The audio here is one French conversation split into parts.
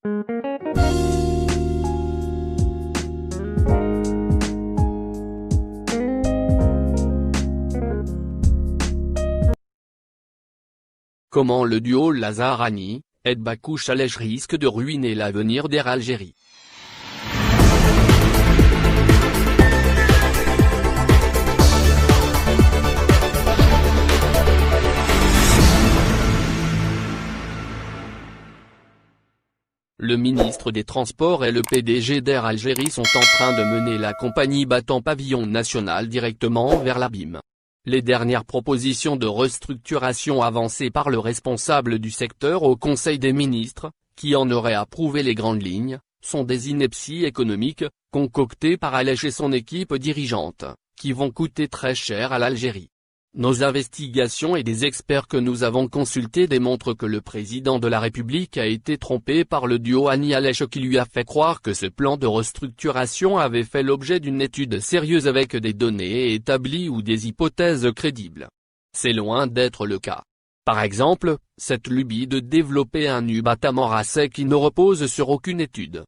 Comment le duo Lazarani, Ed Bakou-Chalech risque de ruiner l'avenir d'Air Algérie. Le ministre des Transports et le PDG d'Air Algérie sont en train de mener la compagnie battant pavillon national directement vers l'abîme. Les dernières propositions de restructuration avancées par le responsable du secteur au Conseil des ministres, qui en aurait approuvé les grandes lignes, sont des inepties économiques, concoctées par Alech et son équipe dirigeante, qui vont coûter très cher à l'Algérie. Nos investigations et des experts que nous avons consultés démontrent que le président de la République a été trompé par le duo Ani-Alech qui lui a fait croire que ce plan de restructuration avait fait l'objet d'une étude sérieuse avec des données établies ou des hypothèses crédibles. C'est loin d'être le cas. Par exemple, cette lubie de développer un Tamanrasset qui ne repose sur aucune étude.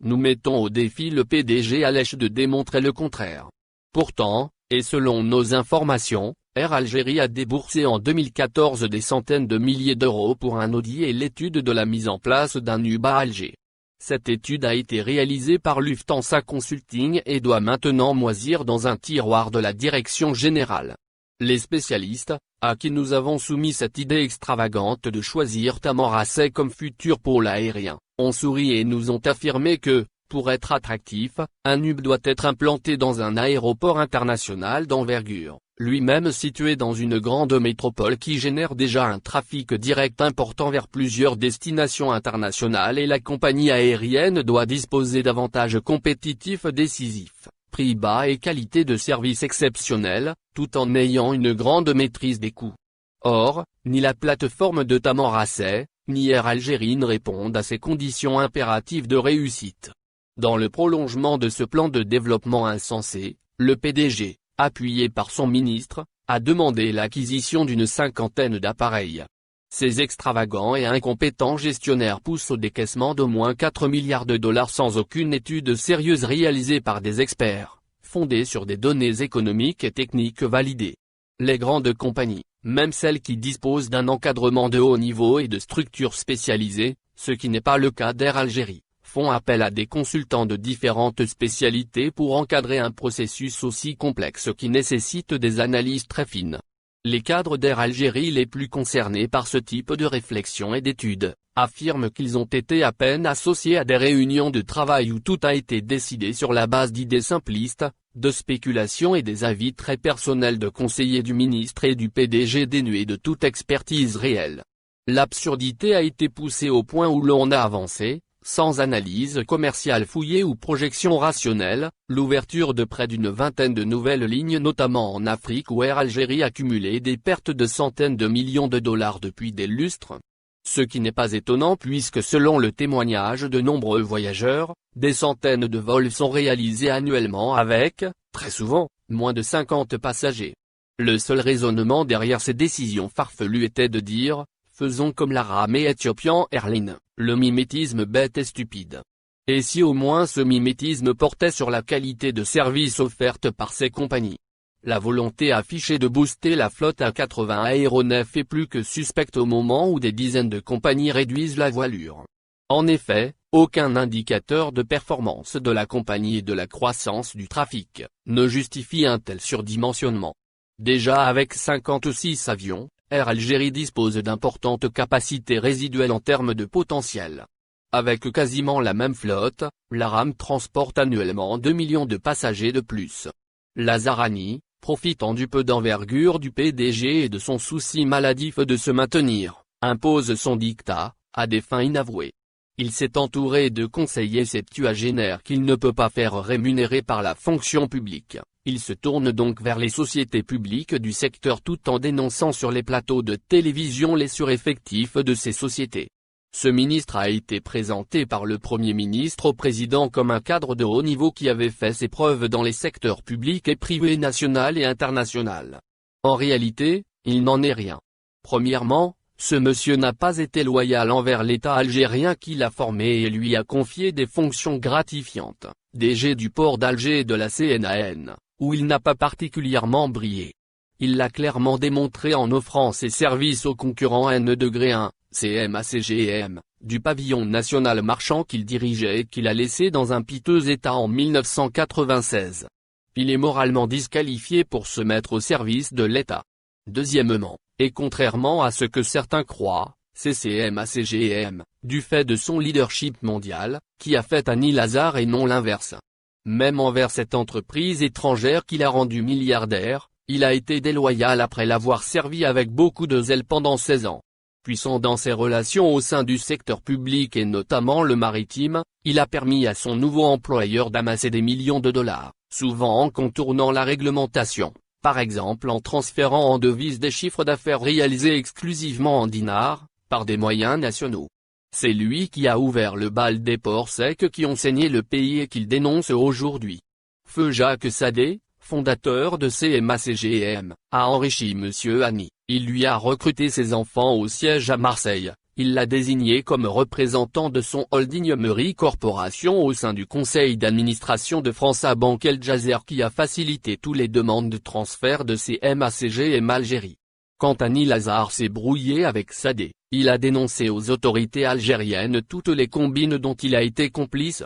Nous mettons au défi le PDG Alech de démontrer le contraire. Pourtant, et selon nos informations, Air Algérie a déboursé en 2014 des centaines de milliers d'euros pour un audit et l'étude de la mise en place d'un à Alger. Cette étude a été réalisée par Lufthansa Consulting et doit maintenant moisir dans un tiroir de la direction générale. Les spécialistes, à qui nous avons soumis cette idée extravagante de choisir Tamanrasset comme futur pôle aérien, ont souri et nous ont affirmé que, pour être attractif, un hub doit être implanté dans un aéroport international d'envergure, lui-même situé dans une grande métropole qui génère déjà un trafic direct important vers plusieurs destinations internationales et la compagnie aérienne doit disposer d'avantages compétitifs décisifs, prix bas et qualité de service exceptionnelle, tout en ayant une grande maîtrise des coûts. Or, ni la plateforme de Tamanrasset, ni Air Algérie ne répondent à ces conditions impératives de réussite. Dans le prolongement de ce plan de développement insensé, le PDG, appuyé par son ministre, a demandé l'acquisition d'une cinquantaine d'appareils. Ces extravagants et incompétents gestionnaires poussent au décaissement d'au moins 4 milliards de dollars sans aucune étude sérieuse réalisée par des experts, fondée sur des données économiques et techniques validées. Les grandes compagnies, même celles qui disposent d'un encadrement de haut niveau et de structures spécialisées, ce qui n'est pas le cas d'Air Algérie, font appel à des consultants de différentes spécialités pour encadrer un processus aussi complexe qui nécessite des analyses très fines. Les cadres d'Air Algérie les plus concernés par ce type de réflexion et d'études, affirment qu'ils ont été à peine associés à des réunions de travail où tout a été décidé sur la base d'idées simplistes, de spéculations et des avis très personnels de conseillers du ministre et du PDG dénués de toute expertise réelle. L'absurdité a été poussée au point où l'on a avancé, sans analyse commerciale fouillée ou projection rationnelle, l'ouverture de près d'une vingtaine de nouvelles lignes notamment en Afrique où Air Algérie a cumulé des pertes de centaines de millions de dollars depuis des lustres. Ce qui n'est pas étonnant puisque selon le témoignage de nombreux voyageurs, des centaines de vols sont réalisés annuellement avec, très souvent, moins de 50 passagers. Le seul raisonnement derrière ces décisions farfelues était de dire, faisons comme l'Aram et Ethiopian Airlines. Le mimétisme bête et stupide. Et si au moins ce mimétisme portait sur la qualité de service offerte par ces compagnies? La volonté affichée de booster la flotte à 80 aéronefs est plus que suspecte au moment où des dizaines de compagnies réduisent la voilure. En effet, aucun indicateur de performance de la compagnie et de la croissance du trafic ne justifie un tel surdimensionnement. Déjà avec 56 avions, Air Algérie dispose d'importantes capacités résiduelles en termes de potentiel. Avec quasiment la même flotte, l'Aram transporte annuellement 2 millions de passagers de plus. Lazarani, profitant du peu d'envergure du PDG et de son souci maladif de se maintenir, impose son diktat, à des fins inavouées. Il s'est entouré de conseillers septuagénaires qu'il ne peut pas faire rémunérer par la fonction publique. Il se tourne donc vers les sociétés publiques du secteur tout en dénonçant sur les plateaux de télévision les sureffectifs de ces sociétés. Ce ministre a été présenté par le Premier ministre au président comme un cadre de haut niveau qui avait fait ses preuves dans les secteurs publics et privés national et international. En réalité, il n'en est rien. Premièrement, ce monsieur n'a pas été loyal envers l'État algérien qui l'a formé et lui a confié des fonctions gratifiantes, DG du port d'Alger et de la CNAN, où il n'a pas particulièrement brillé. Il l'a clairement démontré en offrant ses services aux concurrents N-1, CMA-CGM, du pavillon national marchand qu'il dirigeait et qu'il a laissé dans un piteux état en 1996. Il est moralement disqualifié pour se mettre au service de l'État. Deuxièmement, et contrairement à ce que certains croient, c'est CMA-CGM, du fait de son leadership mondial, qui a fait Annie Lazare et non l'inverse. Même envers cette entreprise étrangère qu'il a rendue milliardaire, il a été déloyal après l'avoir servi avec beaucoup de zèle pendant 16 ans. Puissant dans ses relations au sein du secteur public et notamment le maritime, il a permis à son nouveau employeur d'amasser des millions de dollars, souvent en contournant la réglementation, par exemple en transférant en devises des chiffres d'affaires réalisés exclusivement en dinars, par des moyens nationaux. C'est lui qui a ouvert le bal des ports secs qui ont saigné le pays et qu'il dénonce aujourd'hui. Feu Jacques Sadé, fondateur de CMA-CGM, a enrichi M. Annie, il lui a recruté ses enfants au siège à Marseille, il l'a désigné comme représentant de son holding Meury Corporation au sein du conseil d'administration de France Banque El Jazer qui a facilité toutes les demandes de transfert de CMA-CGM Algérie. Quand Annie Lazare s'est brouillé avec Sadé, il a dénoncé aux autorités algériennes toutes les combines dont il a été complice.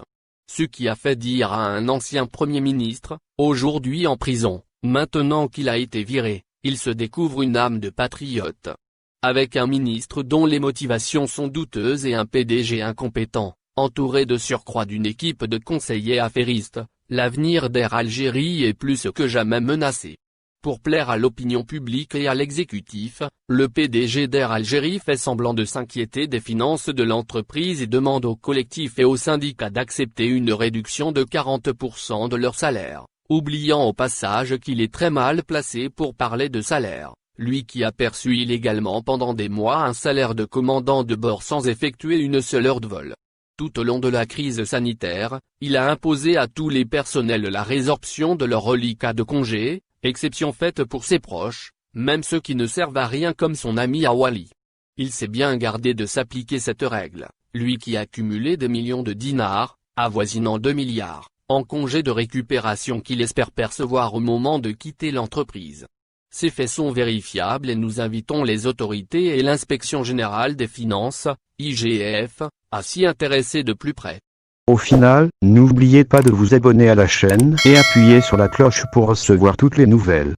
Ce qui a fait dire à un ancien Premier ministre, aujourd'hui en prison, maintenant qu'il a été viré, il se découvre une âme de patriote. Avec un ministre dont les motivations sont douteuses et un PDG incompétent, entouré de surcroît d'une équipe de conseillers affairistes, l'avenir d'Air Algérie est plus que jamais menacé. Pour plaire à l'opinion publique et à l'exécutif, le PDG d'Air Algérie fait semblant de s'inquiéter des finances de l'entreprise et demande aux collectifs et aux syndicats d'accepter une réduction de 40% de leur salaire, oubliant au passage qu'il est très mal placé pour parler de salaire, lui qui a perçu illégalement pendant des mois un salaire de commandant de bord sans effectuer une seule heure de vol. Tout au long de la crise sanitaire, il a imposé à tous les personnels la résorption de leurs reliquats de congé, exception faite pour ses proches, même ceux qui ne servent à rien comme son ami Awali. Il s'est bien gardé de s'appliquer cette règle, lui qui a cumulé des millions de dinars, avoisinant 2 milliards, en congé de récupération qu'il espère percevoir au moment de quitter l'entreprise. Ces faits sont vérifiables et nous invitons les autorités et l'inspection générale des finances, IGF, à s'y intéresser de plus près. Au final, n'oubliez pas de vous abonner à la chaîne et appuyer sur la cloche pour recevoir toutes les nouvelles.